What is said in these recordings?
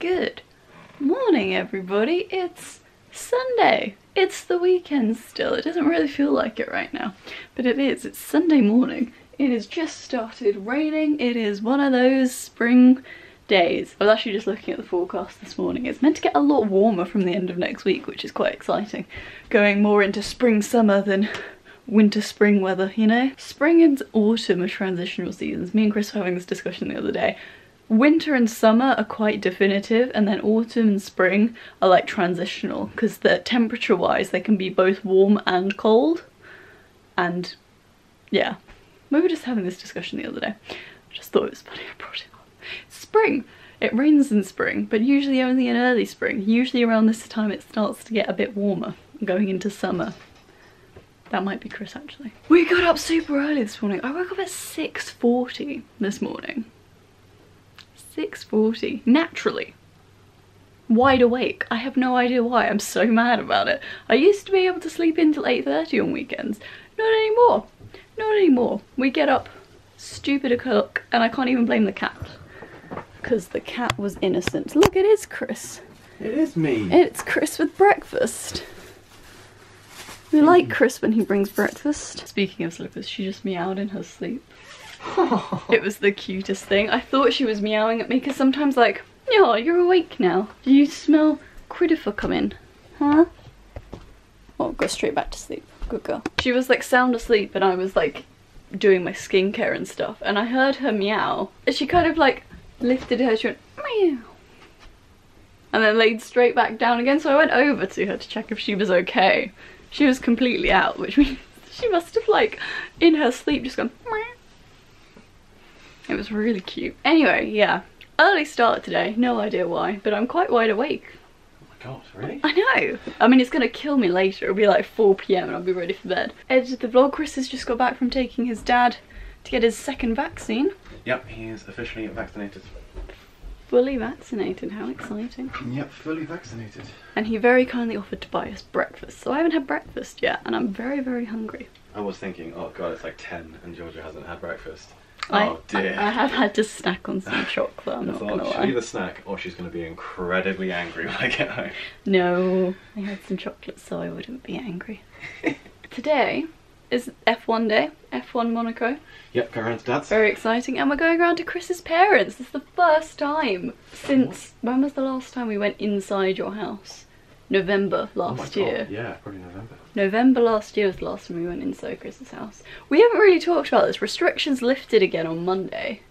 Good morning, everybody. It's Sunday. It's the weekend still. It doesn't really feel like it right now, but it is. It's Sunday morning. It has just started raining. It is one of those spring days. I was actually just looking at the forecast this morning. It's meant to get a lot warmer from the end of next week, which is quite exciting. Going more into spring summer than winter spring weather, you know? Spring and autumn are transitional seasons. Me and Chris were having this discussion the other day. Winter and summer are quite definitive, and then autumn and spring are like transitional, because the temperature wise they can be both warm and cold. And yeah, we were just having this discussion the other day. I just thought it was funny I brought it up. Spring. It rains in spring, but usually only in early spring. Usually around this time it starts to get a bit warmer, going into summer. That might be Chris actually. We got up super early this morning. I woke up at 6:40 this morning. 6:40, naturally, wide awake. I have no idea why. I'm so mad about it. I used to be able to sleep in till 8:30 on weekends. Not anymore. Not anymore. We get up stupid o'clock, and I can't even blame the cat, because the cat was innocent. Look, it is Chris. It is me. It's Chris with breakfast. We like Chris when he brings breakfast. Speaking of slippers, she just meowed in her sleep. It was the cutest thing. I thought she was meowing at me because sometimes, like, oh, you're awake now. Do you smell critter coming? Huh? Oh, go straight back to sleep. Good girl. She was like sound asleep and I was like doing my skincare and stuff, and I heard her meow. And she kind of like lifted her, she went meow, and then laid straight back down again. So I went over to her to check if she was okay. She was completely out, which means she must have like in her sleep just gone meow. It was really cute. Anyway, yeah. Early start today, no idea why, but I'm quite wide awake. Oh my god, really? I know. I mean, it's gonna kill me later. It'll be like 4 PM and I'll be ready for bed. Edited the vlog. Chris has just got back from taking his dad to get his second vaccine. Yep, he is officially vaccinated. Fully vaccinated, how exciting. Yep, fully vaccinated. And he very kindly offered to buy us breakfast. So I haven't had breakfast yet and I'm very, very hungry. I was thinking, oh god, it's like 10 and Georgia hasn't had breakfast. I Oh dear. I have had to snack on some chocolate, I'm not gonna lie. She'll either snack or she's going to be incredibly angry when I get home. No, I had some chocolate so I wouldn't be angry. Today is F1 day, F1 Monaco. Yep, go around to Dad's. Very exciting, and we're going around to Chris's parents. This is the first time since, when was the last time we went inside your house? November last year. Yeah, probably November. November last year was the last time we went inside Chris's house. We haven't really talked about this. Restrictions lifted again on Monday.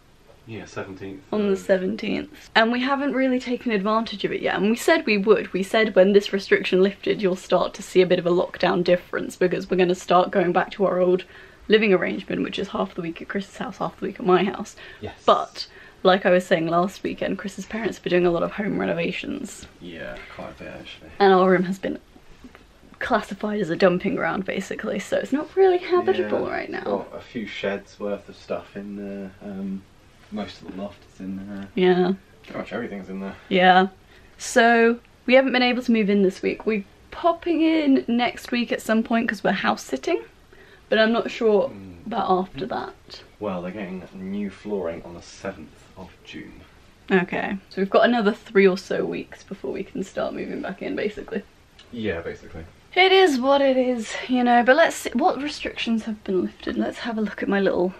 Yeah, 17th. On the 17th. And we haven't really taken advantage of it yet. And we said we would. We said when this restriction lifted, you'll start to see a bit of a lockdown difference, because we're going to start going back to our old living arrangement, which is half the week at Chris's house, half the week at my house. Yes. But like I was saying last weekend, Chris's parents have been doing a lot of home renovations. Yeah, quite a bit actually. And our room has been classified as a dumping ground basically, so it's not really habitable right now. Got a few sheds worth of stuff in there. Most of the loft is in there. Yeah. Pretty much everything's in there. Yeah. So we haven't been able to move in this week. We're popping in next week at some point because we're house sitting, but I'm not sure about after that. Well, they're getting new flooring on the 7th of June. Okay, so we've got another 3 or so weeks before we can start moving back in, basically. Yeah, basically. It is what it is, you know, but let's see what restrictions have been lifted. Let's have a look at my little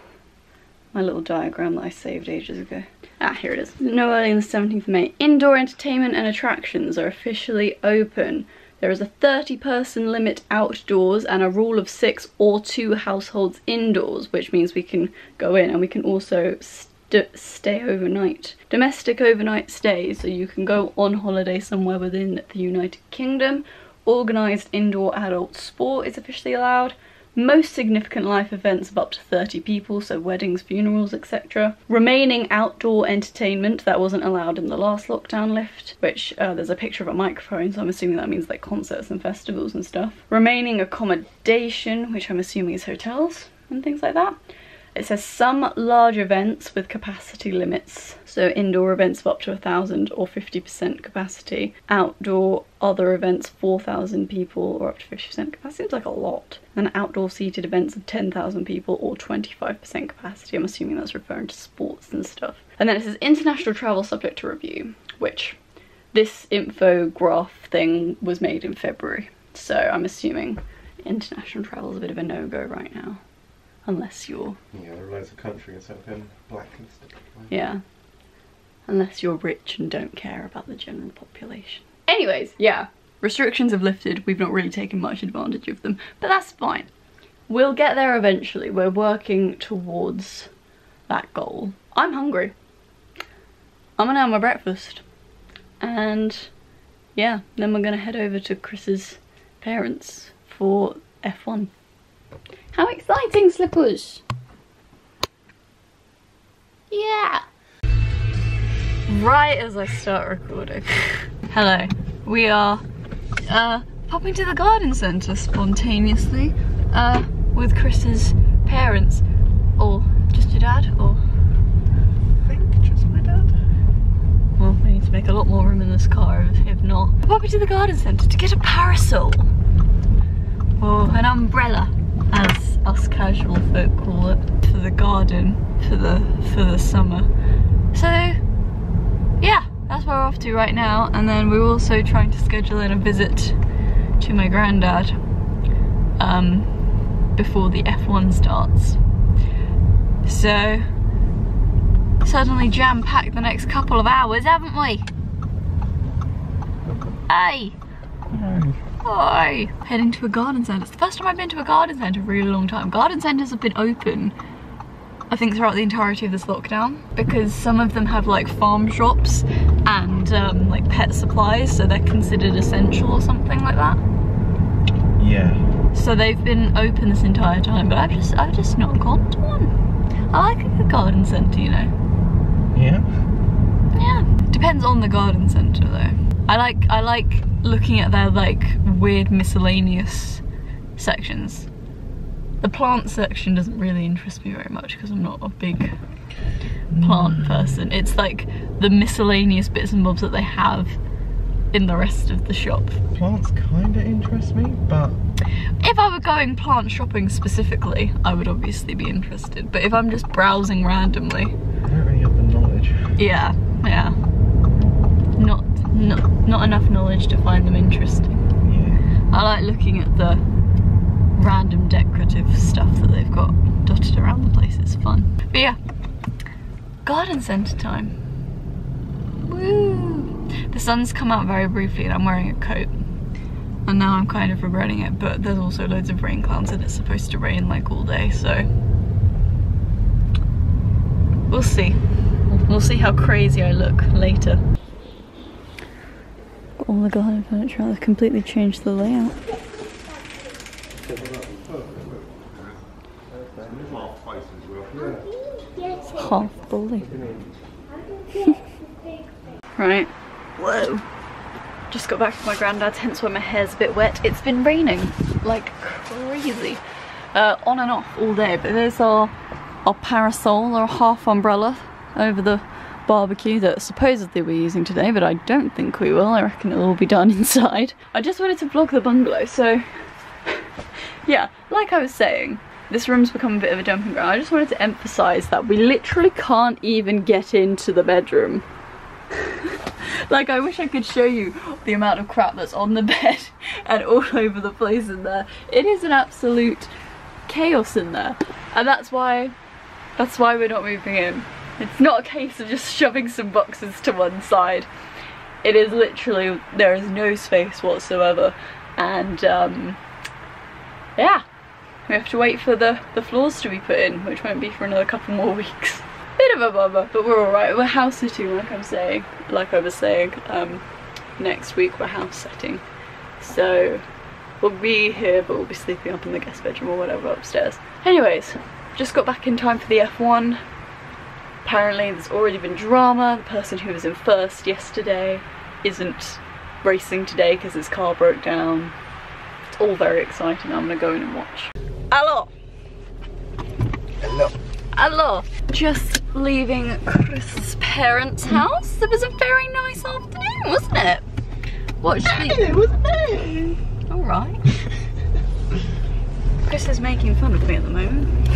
diagram that I saved ages ago. Ah, here it is. No earlier than the 17th of May. Indoor entertainment and attractions are officially open. There is a 30-person limit outdoors and a rule of 6 or 2 households indoors, which means we can go in and we can also stay overnight. Domestic overnight stays, so you can go on holiday somewhere within the United Kingdom. Organised indoor adult sport is officially allowed. Most significant life events of up to 30 people, so weddings, funerals, etc. Remaining outdoor entertainment, that wasn't allowed in the last lockdown lift, which there's a picture of a microphone, so I'm assuming that means like concerts and festivals and stuff. Remaining accommodation, which I'm assuming is hotels and things like that. It says some large events with capacity limits, so indoor events of up to 1,000 or 50% capacity, outdoor other events 4,000 people or up to 50% capacity. Seems like a lot. And outdoor seated events of 10,000 people or 25% capacity. I'm assuming that's referring to sports and stuff. And then it says international travel subject to review, which this infograph thing was made in February, so I'm assuming international travel is a bit of a no-go right now, unless you're... Yeah, there are loads of countries that have been blacklisted. Yeah, unless you're rich and don't care about the general population. Anyways, yeah, restrictions have lifted. We've not really taken much advantage of them, but that's fine. We'll get there eventually. We're working towards that goal. I'm hungry. I'm gonna have my breakfast. And yeah, then we're gonna head over to Chris's parents for F1. How exciting, Slippers! Yeah! Right as I start recording. Hello. We are popping to the garden centre spontaneously with Chris's parents. Or just your dad, or... I think just my dad. Well, we need to make a lot more room in this car if not. We're popping to the garden centre to get a parasol. Or an umbrella, as us casual folk call it, for the garden, for the summer. So, yeah, that's where we're off to right now. And then we're also trying to schedule in a visit to my granddad before the F1 starts. So, suddenly jam-packed the next couple of hours, haven't we? Hey! Hi! Heading to a garden centre. It's the first time I've been to a garden centre in a really long time. Garden centres have been open, I think, throughout the entirety of this lockdown, because some of them have like farm shops and like pet supplies, so they're considered essential or something like that. Yeah. So they've been open this entire time, but I've just not gone to one. I like a good garden centre, you know. Yeah? Yeah. Depends on the garden centre though. I like looking at their like weird miscellaneous sections. The plant section doesn't really interest me very much because I'm not a big plant person. It's like the miscellaneous bits and bobs that they have in the rest of the shop. Plants kinda interest me, but... If I were going plant shopping specifically, I would obviously be interested. But if I'm just browsing randomly... I don't really have the knowledge. Yeah. Not enough knowledge to find them interesting. Yeah. I like looking at the random decorative stuff that they've got dotted around the place. It's fun. But yeah, garden centre time. Woo! The sun's come out very briefly and I'm wearing a coat. And now I'm kind of regretting it, but there's also loads of rain clouds and it's supposed to rain like all day, so we'll see. We'll see how crazy I look later. Got all the garden furniture out, they've completely changed the layout. It's half bully. Right. Whoa. Just got back from my granddad's, hence why my hair's a bit wet. It's been raining like crazy. On and off all day, but there's our parasol or half umbrella over the barbecue that supposedly we're using today, but I don't think we will. I reckon it'll all be done inside. I just wanted to vlog the bungalow, so yeah, like I was saying, this room's become a bit of a dumping ground. I just wanted to emphasize that we literally can't even get into the bedroom. Like, I wish I could show you the amount of crap that's on the bed and all over the place in there. It is an absolute chaos in there, and that's why we're not moving in. It's not a case of just shoving some boxes to one side. It is literally, there is no space whatsoever, and yeah, we have to wait for the floors to be put in, which won't be for another couple more weeks. Bit of a bummer, but we're alright. We're house sitting, like I was saying. Next week we're house setting, so we'll be here, but we'll be sleeping up in the guest bedroom or whatever upstairs. Anyways, just got back in time for the F1. Apparently there's already been drama. The person who was in first yesterday isn't racing today because his car broke down. It's all very exciting. I'm gonna go in and watch. Hello. Hello. Hello. Just leaving Chris's parents' house. It was a very nice afternoon, wasn't it? Watched the... It was me. Alright. Chris is making fun of me at the moment.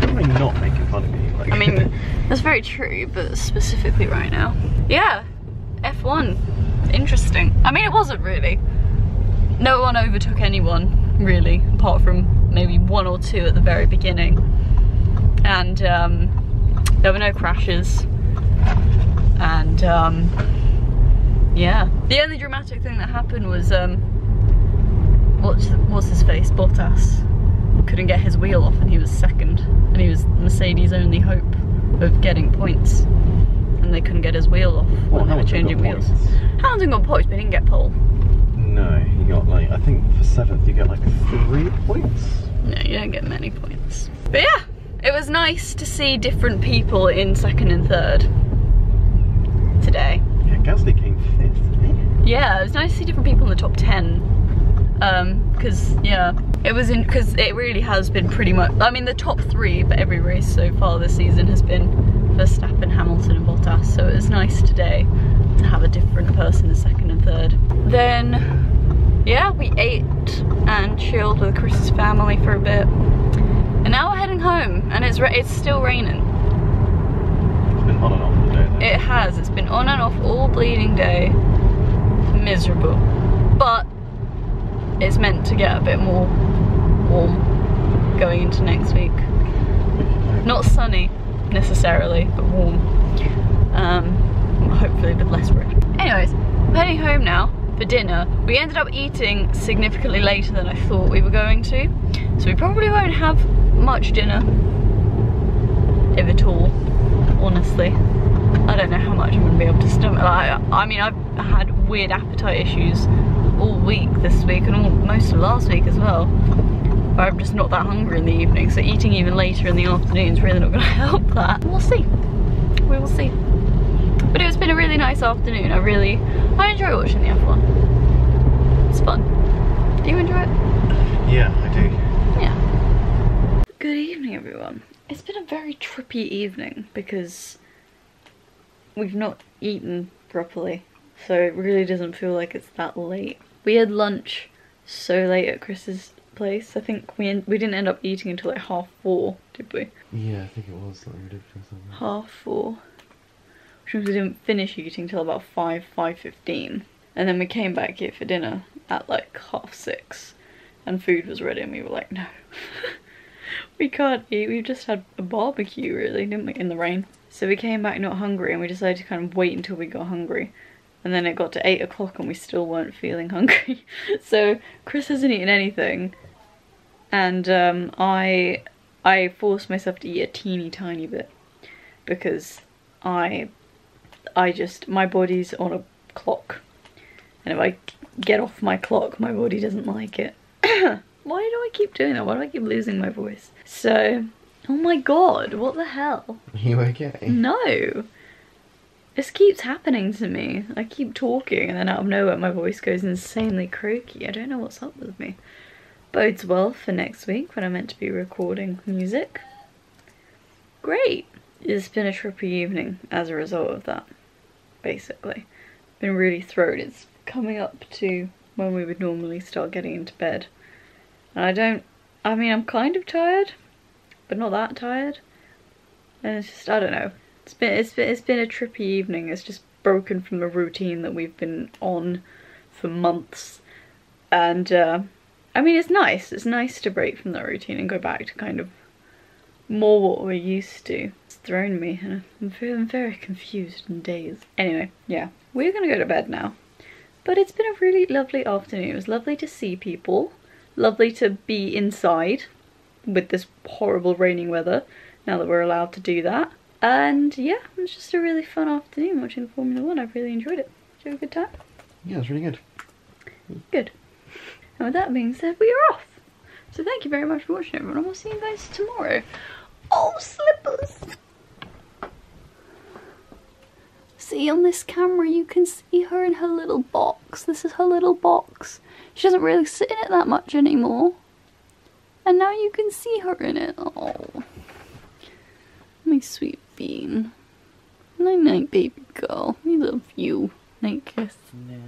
I'm not making fun of you. Like. I mean, that's very true, but specifically right now. Yeah, F1. interesting. I mean, it wasn't really. No one overtook anyone, really, apart from maybe 1 or 2 at the very beginning. And there were no crashes. And yeah. The only dramatic thing that happened was, what's his face? Bottas couldn't get his wheel off and he was second. And he was Mercedes' only hope of getting points. And they couldn't get his wheel off when they were changing wheels. Hamilton got points, but he didn't get pole. No, he got like, I think for 7th you get like 3 points? No, you don't get many points. But yeah, it was nice to see different people in 2nd and 3rd today. Yeah, Gasly came 5th, didn't he? Yeah, it was nice to see different people in the top 10. Because yeah, because it really has been pretty much, I mean the top 3 for every race so far this season has been Verstappen, Hamilton and Bottas, so it was nice today to have a different person in 2nd and 3rd. Then yeah, we ate and chilled with Chris's family for a bit, and now we're heading home, and it's still raining. It's been on and off all day though. It has, it's been on and off all bleeding day. Miserable. But it's meant to get a bit more warm going into next week. Not sunny necessarily, but warm. Hopefully with less rain. Anyways, I'm heading home now for dinner. We ended up eating significantly later than I thought we were going to, so we probably won't have much dinner, if at all, honestly. I don't know how much I'm going to be able to stomach. I mean, I've had weird appetite issues all week this week and most of last week as well. But I'm just not that hungry in the evening, so eating even later in the afternoon is really not going to help that. We'll see. We will see. But it's been a really nice afternoon. I enjoy watching the F1. It's fun. Do you enjoy it? Yeah, I do. Yeah. Good evening, everyone. It's been a very trippy evening because we've not eaten properly, so it really doesn't feel like it's that late. We had lunch so late at Chris's place. I think we didn't end up eating until like 4:30, did we? Yeah, I think it was something ridiculous. 4:30. Which means we didn't finish eating till about 5:15. And then we came back here for dinner at like 6:30. And food was ready and we were like, no. We can't eat. We just had a barbecue really, didn't we, in the rain. So we came back not hungry and we decided to kind of wait until we got hungry. And then it got to 8 o'clock and we still weren't feeling hungry. So Chris hasn't eaten anything. And I forced myself to eat a teeny tiny bit. Because my body's on a clock. And if I get off my clock, my body doesn't like it. Why do I keep doing that? Why do I keep losing my voice? So, oh my god, what the hell? Are you okay? No. This keeps happening to me. I keep talking and then out of nowhere my voice goes insanely croaky. I don't know what's up with me. Bodes well for next week when I'm meant to be recording music. Great. It's been a trippy evening as a result of that, basically. Been really thrown. It's coming up to when we would normally start getting into bed. And I'm kind of tired, but not that tired. And it's just, I don't know. It's been a trippy evening. It's just broken from the routine that we've been on for months. And I mean, it's nice. It's nice to break from that routine and go back to kind of more what we're used to. It's thrown me and I'm very confused and dazed. Anyway, yeah, we're gonna go to bed now. But it's been a really lovely afternoon. It was lovely to see people. Lovely to be inside with this horrible raining weather now that we're allowed to do that. And yeah, it was just a really fun afternoon watching Formula 1. I really enjoyed it. Did you have a good time? Yeah, it was really good. Good. And with that being said, we are off. So thank you very much for watching, everyone, and we'll see you guys tomorrow. Oh, slippers! See, on this camera you can see her in her little box. This is her little box. She doesn't really sit in it that much anymore. And now you can see her in it. Oh, my sweet bean. Night night, baby girl. We love you. Night kiss. No.